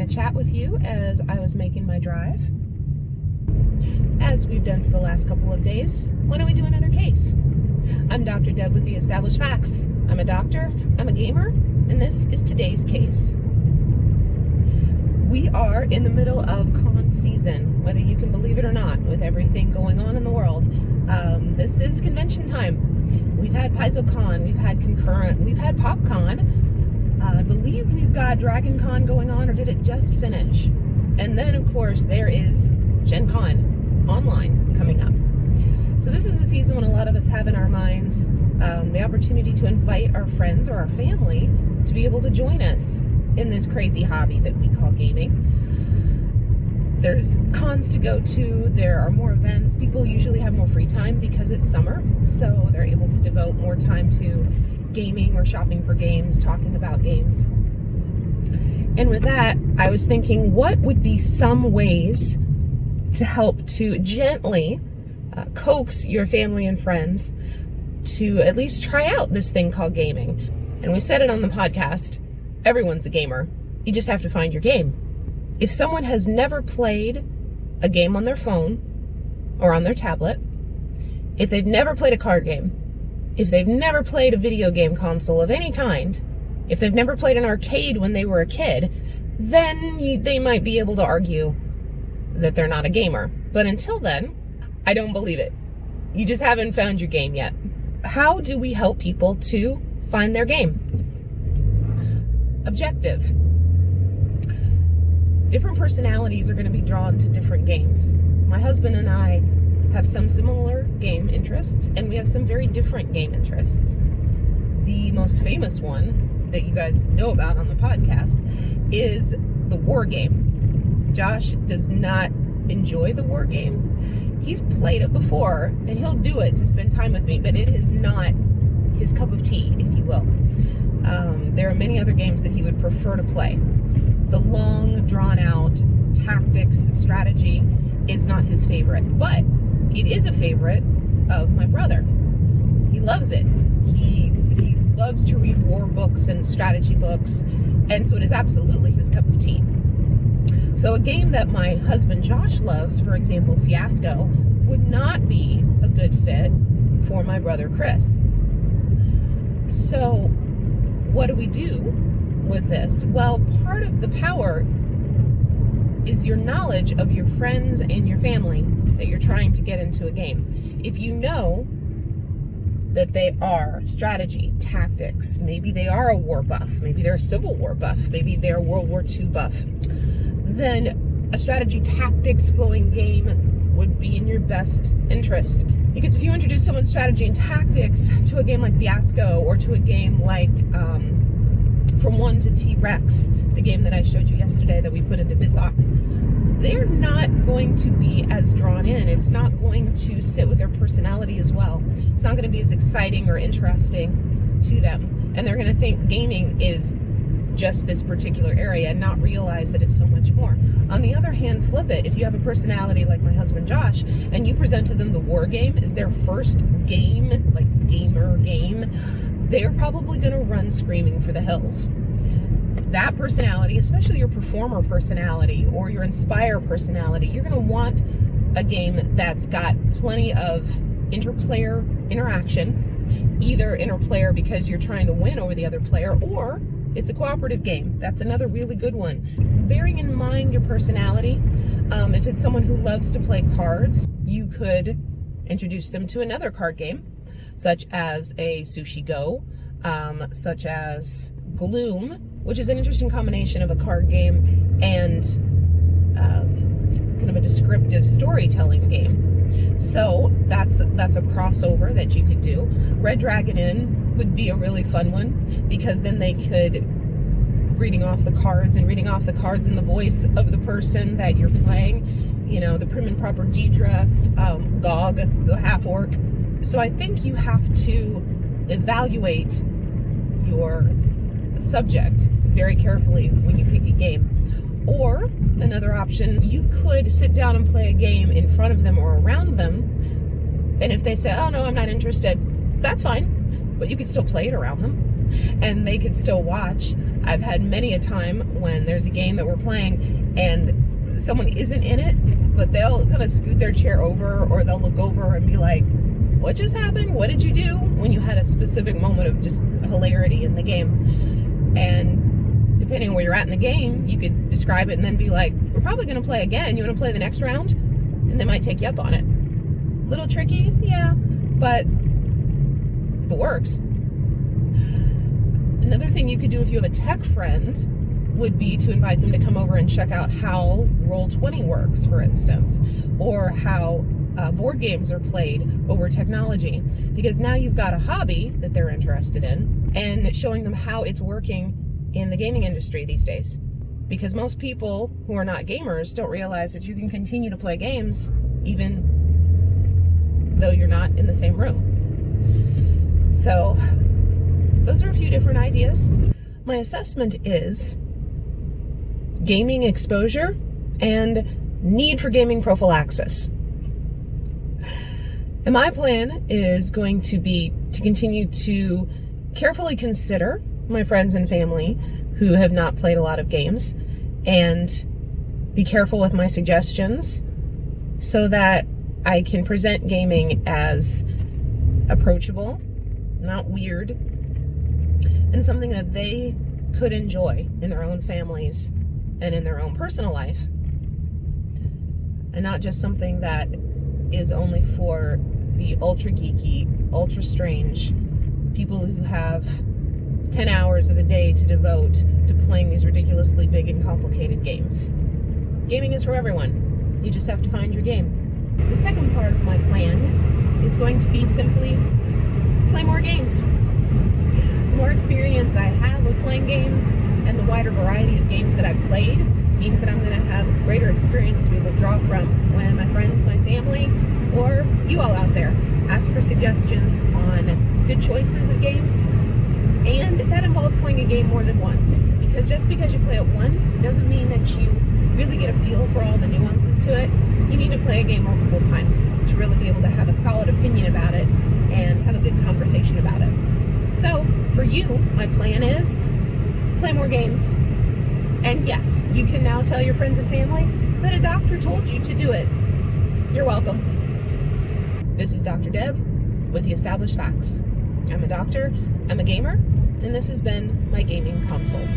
to chat with you as I was making my drive. As we've done for the last couple of days, why don't we do another case? I'm Dr. Deb with the Established Facts. I'm a doctor, I'm a gamer, and this is today's case. We are in the middle of con season, whether you can believe it or not, with everything going on in the world. This is convention time. We've had PaizoCon, we've had Concurrent, we've had PopCon. I believe we've got Dragon Con going on, or did it just finish? And then, of course, there is Gen Con online coming up. So this is the season when a lot of us have in our minds the opportunity to invite our friends or our family to be able to join us in this crazy hobby that we call gaming. There's cons to go to, there are more events, people usually have more free time because it's summer, so they're able to devote more time to gaming or shopping for games, talking about games. And with that, I was thinking, what would be some ways to help to gently coax your family and friends to at least try out this thing called gaming? And we said it on the podcast, everyone's a gamer. You just have to find your game. If someone has never played a game on their phone or on their tablet, if they've never played a card game, if they've never played a video game console of any kind, if they've never played an arcade when they were a kid, then they might be able to argue that they're not a gamer. But until then, I don't believe it. You just haven't found your game yet. How do we help people to find their game? Objective. Different personalities are going to be drawn to different games. My husband and I have some similar game interests, and we have some very different game interests. The most famous one that you guys know about on the podcast is the war game. Josh does not enjoy the war game. He's played it before, and he'll do it to spend time with me, but it is not his cup of tea, if you will. There are many other games that he would prefer to play. The long, drawn-out tactics strategy is not his favorite, but it is a favorite of my brother. He loves it. He loves to read war books and strategy books, and so it is absolutely his cup of tea. So a game that my husband Josh loves, for example, Fiasco, would not be a good fit for my brother Chris. So what do we do with this? Well, part of the power is your knowledge of your friends and your family that you're trying to get into a game. If you know that they are strategy, tactics, maybe they are a war buff, maybe they're a Civil War buff, maybe they're a World War II buff, then a strategy tactics flowing game would be in your best interest. Because if you introduce someone's strategy and tactics to a game like Fiasco, or to a game like From 1 to T-Rex, the game that I showed you yesterday that we put into BitBox, they're not going to be as drawn in. It's not going to sit with their personality as well. It's not going to be as exciting or interesting to them. And they're going to think gaming is just this particular area and not realize that it's so much more. On the other hand, flip it. If you have a personality like my husband Josh, and you present to them the war game as their first game, like gamer game, they're probably going to run screaming for the hills. That personality, especially your performer personality or your inspire personality, you're going to want a game that's got plenty of interplayer interaction, either interplayer because you're trying to win over the other player, or it's a cooperative game. That's another really good one. Bearing in mind your personality, if it's someone who loves to play cards, you could introduce them to another card game, such as a Sushi Go, such as Gloom, which is an interesting combination of a card game and kind of a descriptive storytelling game. So that's a crossover that you could do. Red Dragon Inn would be a really fun one, because then they could reading off the cards in the voice of the person that you're playing. You know, the prim and proper Deidre, Gog, the half-orc. So I think you have to evaluate your subject very carefully when you pick a game. Or another option, you could sit down and play a game in front of them or around them, and if they say, oh no, I'm not interested, that's fine, but you could still play it around them. and they could still watch. I've had many a time when there's a game that we're playing and someone isn't in it, but they'll kind of scoot their chair over, or they'll look over and be like, what just happened? What did you do? When you had a specific moment of just hilarity in the game. And depending on where you're at in the game, you could describe it and then be like, we're probably going to play again. You want to play the next round? And they might take you up on it. Little tricky, yeah, but if it works. Another thing you could do if you have a tech friend would be to invite them to come over and check out how Roll20 works, for instance, or how board games are played over technology, because now you've got a hobby that they're interested in and showing them how it's working in the gaming industry these days. Because most people who are not gamers don't realize that you can continue to play games even though you're not in the same room. So those are a few different ideas. My assessment is gaming exposure and need for gaming prophylaxis. And my plan is going to be to continue to carefully consider my friends and family who have not played a lot of games, and be careful with my suggestions so that I can present gaming as approachable, not weird, and something that they could enjoy in their own families and in their own personal life, and not just something that is only for the ultra geeky, ultra strange people who have 10 hours of the day to devote to playing these ridiculously big and complicated games. Gaming is for everyone. You just have to find your game. The second part of my plan is going to be simply play more games. The more experience I have with playing games and the wider variety of games that I've played means that I'm going to have greater experience to be able to draw from when my friends, my family, or you all out there ask for suggestions on good choices of games. And that involves playing a game more than once. Because just because you play it once doesn't mean that you really get a feel for all the nuances to it. You need to play a game multiple times to really be able to have a solid opinion about it and have a good conversation about it. So, for you, my plan is play more games. And yes, you can now tell your friends and family that a doctor told you to do it. You're welcome. This is Dr. Deb with The Established Facts. I'm a doctor, I'm a gamer, and this has been my gaming consult.